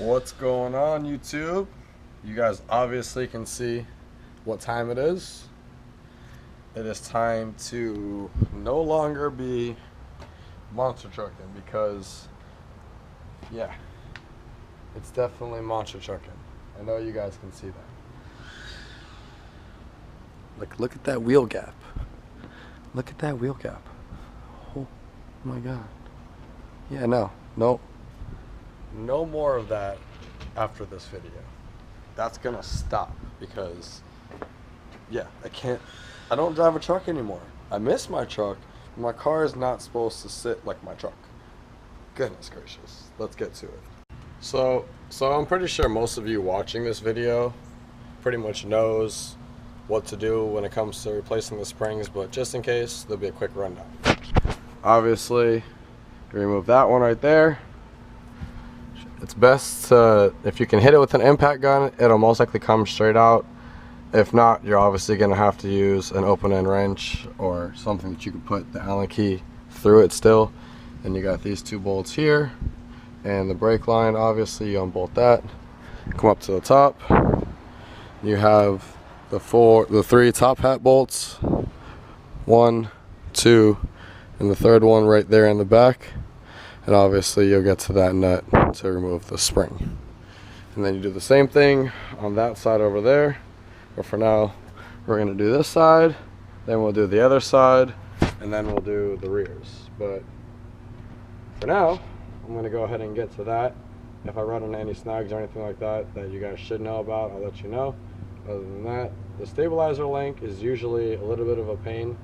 What's going on, YouTube? You guys obviously can see what time it is. It is time to no longer be monster trucking because, yeah, it's definitely monster trucking. I know you guys can see that. Look at that wheel gap. Look at that wheel gap. Oh my God. Yeah, no more of that after this video. That's gonna stop because, yeah, I don't drive a truck anymore. I miss my truck. My car is not supposed to sit like my truck. Goodness gracious. Let's get to it. So I'm pretty sure most of you watching this video pretty much knows what to do when it comes to replacing the springs, but just in case, there'll be a quick rundown. Obviously, remove that one right there. It's best to, if you can hit it with an impact gun, it'll most likely come straight out. If not, you're obviously going to have to use an open-end wrench or something that you can put the Allen key through it still. And you got these two bolts here, and the brake line, obviously you unbolt that. Come up to the top. You have the three top hat bolts. 1, 2, and the third one right there in the back. And obviously you'll get to that nut to remove the spring. And then you do the same thing on that side over there. But for now, we're gonna do this side, then we'll do the other side, and then we'll do the rears. But for now, I'm gonna go ahead and get to that. If I run into any snags or anything like that you guys should know about, I'll let you know. Other than that, the stabilizer link is usually a little bit of a pain.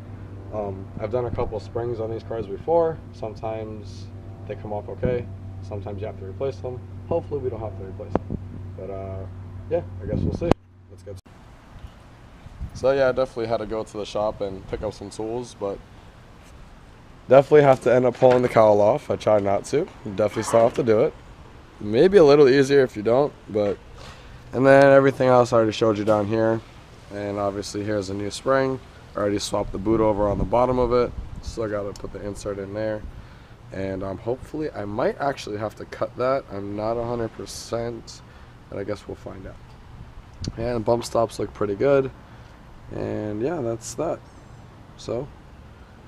I've done a couple springs on these cars before. Sometimes they come off okay. Sometimes you have to replace them. Hopefully we don't have to replace them. But yeah, I guess we'll see. Let's get. So yeah, I definitely had to go to the shop and pick up some tools, but definitely have to end up pulling the cowl off. I try not to. You definitely still have to do it. Maybe a little easier if you don't, but. And then everything else I already showed you down here. And obviously here's a new spring. I already swapped the boot over on the bottom of it. Still got to put the insert in there. And hopefully I might actually have to cut that. I'm not 100%, but I guess we'll find out. And bump stops look pretty good. And yeah, that's that. So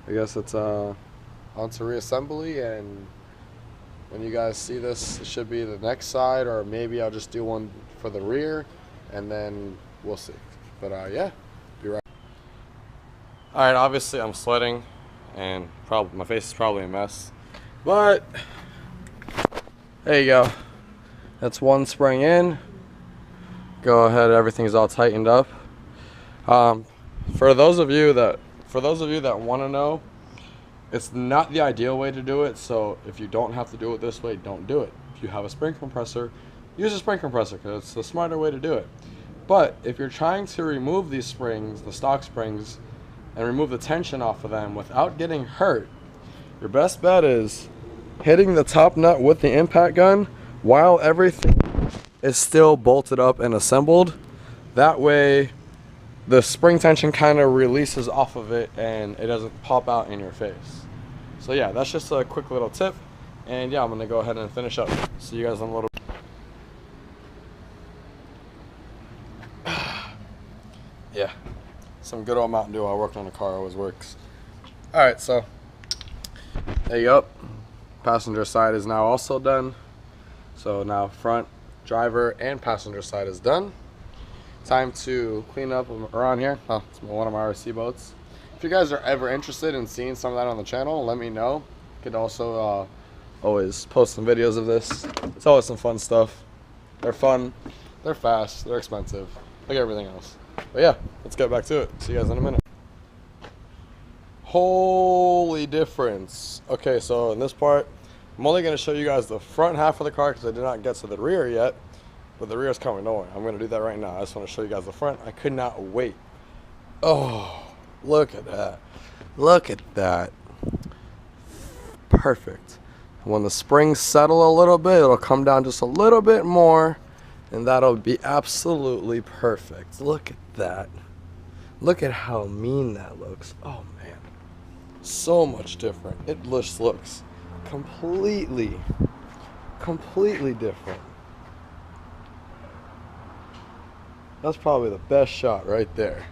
I guess it's on to reassembly, and when you guys see this, it should be the next side, or maybe I'll just do one for the rear, and then we'll see. But yeah, be right. All right, obviously I'm sweating, and my face is probably a mess, but there you go. That's one spring in. Go ahead, everything's all tightened up. For those of you that want to know, it's not the ideal way to do it. So if you don't have to do it this way, don't do it. If you have a spring compressor, use a spring compressor because it's the smarter way to do it. But if you're trying to remove these springs, the stock springs, and remove the tension off of them without getting hurt, your best bet is hitting the top nut with the impact gun while everything is still bolted up and assembled. That way the spring tension kind of releases off of it and it doesn't pop out in your face. So yeah, that's just a quick little tip. And yeah, I'm gonna go ahead and finish up. See you guys in a little. Yeah, some good old Mountain Dew. I worked on a car, always works. All right, so there you go. Passenger side is now also done. So now front, driver, and passenger side is done. Time to clean up around here. Oh, it's one of my RC boats. If you guys are ever interested in seeing some of that on the channel, let me know. You could also always post some videos of this. It's always some fun stuff. They're fun, they're fast, they're expensive, like everything else. But yeah, let's get back to it. See you guys in a minute. Holy difference. Okay, so in this part, I'm only going to show you guys the front half of the car because I did not get to the rear yet. But the rear is coming nowhere. I'm going to do that right now. I just want to show you guys the front. I could not wait. Oh, look at that. Look at that. Perfect. When the springs settle a little bit, it'll come down just a little bit more, and that'll be absolutely perfect. Look at that. Look at how mean that looks. Oh, man. So much different. It just looks completely different. That's probably the best shot right there.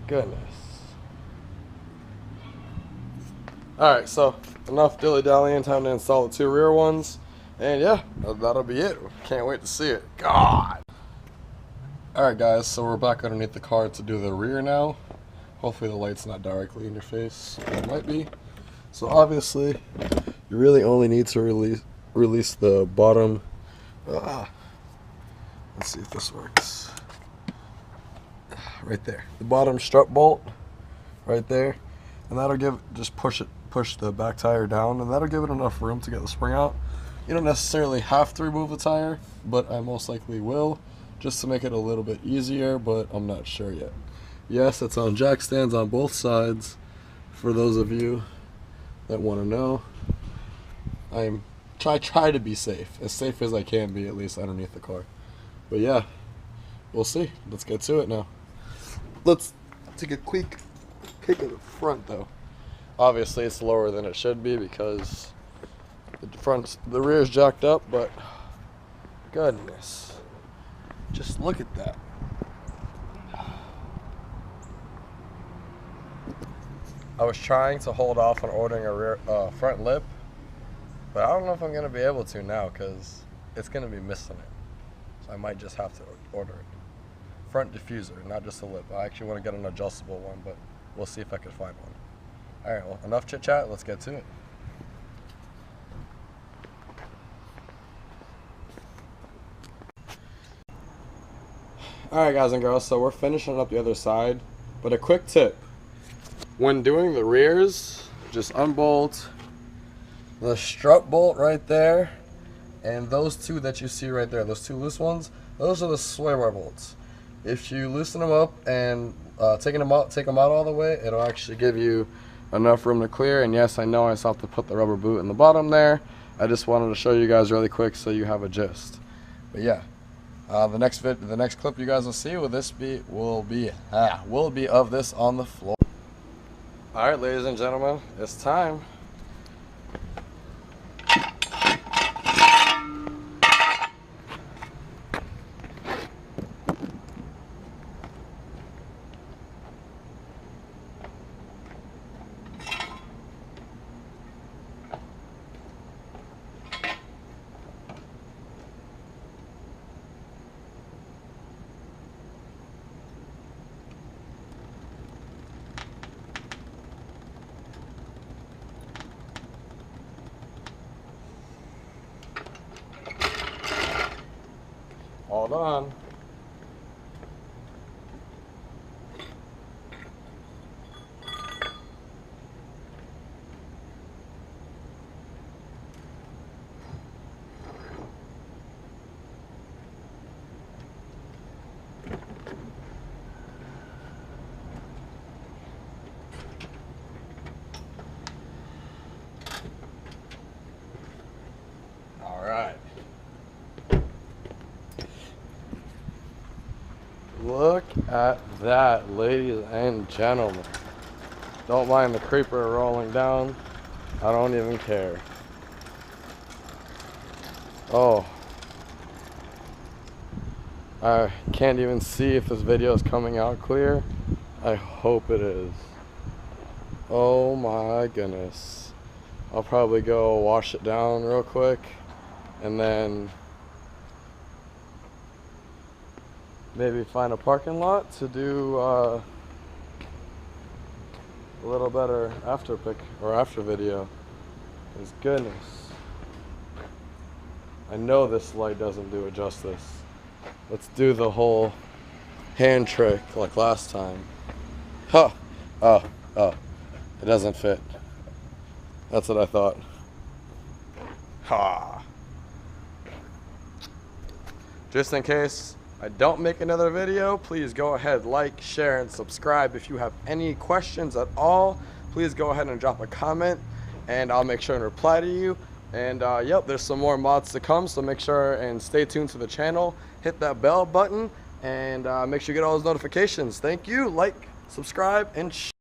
Goodness. Alright, so enough dilly-dallying, time to install the two rear ones. And yeah, that'll be it. Can't wait to see it. God! Alright guys, so we're back underneath the car to do the rear now. Hopefully the light's not directly in your face. It might be. So obviously, you really only need to release the bottom. Let's see if this works. Right there. The bottom strut bolt. Right there. And that'll just push the back tire down, and that'll give it enough room to get the spring out. You don't necessarily have to remove the tire, but I most likely will, just to make it a little bit easier, but I'm not sure yet. Yes, it's on jack stands on both sides, for those of you that want to know. Try to be safe as I can be, at least underneath the car. But yeah, we'll see. Let's get to it now. Let's take a quick peek at the front though. Obviously it's lower than it should be because the rear is jacked up, but goodness, just look at that. I was trying to hold off on ordering a rear front lip, but I don't know if I'm going to be able to now because it's going to be missing it. So I might just have to order it. Front diffuser, not just a lip. I actually want to get an adjustable one, but we'll see if I can find one. Alright, well, enough chit chat, let's get to it. Alright guys and girls, so we're finishing up the other side, but a quick tip. When doing the rears, just unbolt the strut bolt right there, and those two that you see right there, those two loose ones, those are the sway bar bolts. If you loosen them up and take them out all the way, it'll actually give you enough room to clear. And yes, I know I still have to put the rubber boot in the bottom there. I just wanted to show you guys really quick so you have a gist. But yeah, the next clip you guys will see will be of this on the floor. All right, ladies and gentlemen, it's time. Hold on. All right. Look at that, ladies and gentlemen. Don't mind the creeper rolling down. I don't even care. Oh. I can't even see if this video is coming out clear. I hope it is. Oh my goodness. I'll probably go wash it down real quick and then maybe find a parking lot to do a little better after video. Because goodness, I know this light doesn't do it justice. Let's do the whole hand trick like last time. Huh. Oh, it doesn't fit. That's what I thought. Ha. Just in case I don't make another video, please go ahead, like, share, and subscribe. If you have any questions at all, please go ahead and drop a comment, and I'll make sure and reply to you. And yep, there's some more mods to come, so make sure and stay tuned to the channel. Hit that bell button, and make sure you get all those notifications. Thank you. Like, subscribe, and share.